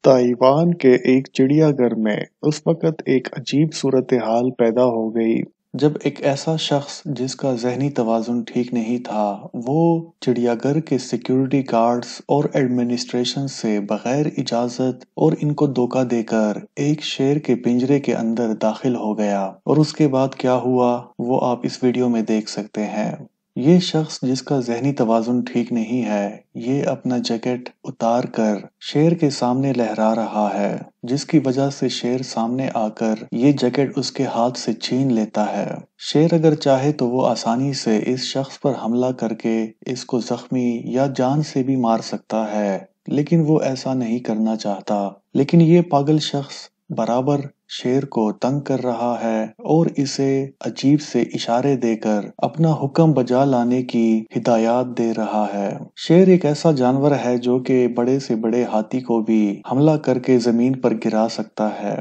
Taiwan के एक चिड़ियाघर में उस वक्त एक अजीब सूरत-ए-हाल पैदा हो गई जब एक ऐसा शख्स जिसका ज़हनी तवाज़ुन ठीक नहीं था, वो चिड़ियाघर के सिक्योरिटी गार्ड्स और एडमिनिस्ट्रेशन से बगैर इजाज़त और इनको धोखा देकर एक शेर के पिंजरे के अंदर दाखिल हो गया। और उसके बाद क्या हुआ वो आप इस वीडियो में देख सकते हैं। ये शख्स जिसका ज़हनी तवाज़ुन ठीक नहीं है, ये अपना जैकेट उतार कर शेर के सामने लहरा रहा है, जिसकी वजह से शेर सामने आकर ये जैकेट उसके हाथ से छीन लेता है। शेर अगर चाहे तो वो आसानी से इस शख्स पर हमला करके इसको जख्मी या जान से भी मार सकता है, लेकिन वो ऐसा नहीं करना चाहता। लेकिन ये पागल शख्स बराबर शेर को तंग कर रहा है और इसे अजीब से इशारे देकर अपना हुक्म बजा लाने की हिदायत दे रहा है। शेर एक ऐसा जानवर है जो कि बड़े से बड़े हाथी को भी हमला करके जमीन पर गिरा सकता है।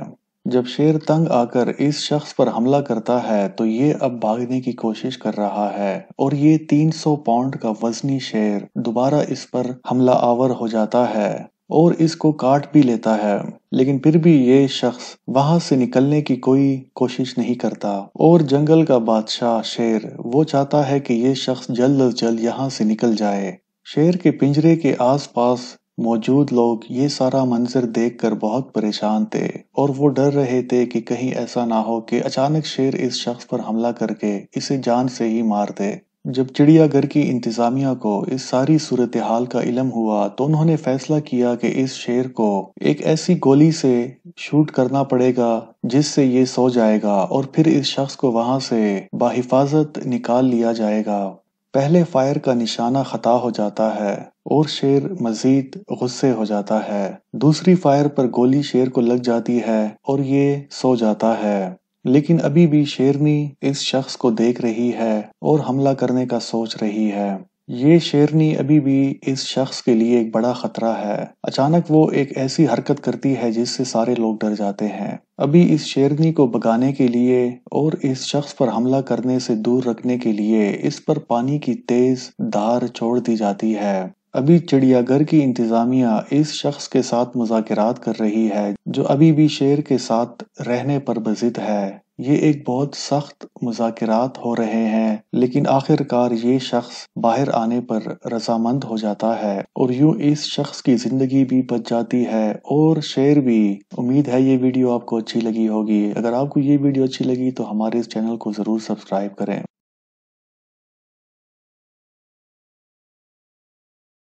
जब शेर तंग आकर इस शख्स पर हमला करता है तो ये अब भागने की कोशिश कर रहा है और ये 300 पाउंड का वजनी शेर दोबारा इस पर हमला आवर हो जाता है और इसको काट भी लेता है। लेकिन फिर भी ये शख्स वहां से निकलने की कोई कोशिश नहीं करता और जंगल का बादशाह शेर वो चाहता है कि ये शख्स जल्द अज जल्द यहाँ से निकल जाए। शेर के पिंजरे के आसपास मौजूद लोग ये सारा मंजर देखकर बहुत परेशान थे और वो डर रहे थे कि कहीं ऐसा ना हो कि अचानक शेर इस शख्स पर हमला करके इसे जान से ही मार दे। जब चिड़ियाघर की इंतजामिया को इस सारी सूरत हाल का इल्म हुआ तो उन्होंने फैसला किया कि इस शेर को एक ऐसी गोली से शूट करना पड़ेगा जिससे ये सो जाएगा और फिर इस शख्स को वहां से बाहिफाजत निकाल लिया जाएगा। पहले फायर का निशाना खता हो जाता है और शेर मजीद गुस्से हो जाता है। दूसरी फायर पर गोली शेर को लग जाती है और ये सो जाता है। लेकिन अभी भी शेरनी इस शख्स को देख रही है और हमला करने का सोच रही है। ये शेरनी अभी भी इस शख्स के लिए एक बड़ा खतरा है। अचानक वो एक ऐसी हरकत करती है जिससे सारे लोग डर जाते हैं। अभी इस शेरनी को भगाने के लिए और इस शख्स पर हमला करने से दूर रखने के लिए इस पर पानी की तेज धार छोड़ दी जाती है। अभी चिड़ियाघर की इंतजामिया इस शख्स के साथ मुज़ाकरात कर रही है जो अभी भी शेर के साथ रहने पर बज़िद है। ये एक बहुत सख्त मुज़ाकरात हो रहे हैं, लेकिन आखिरकार ये शख्स बाहर आने पर रजामंद हो जाता है और यूं इस शख्स की जिंदगी भी बच जाती है और शेर भी। उम्मीद है ये वीडियो आपको अच्छी लगी होगी। अगर आपको ये वीडियो अच्छी लगी तो हमारे इस चैनल को जरूर सब्सक्राइब करें।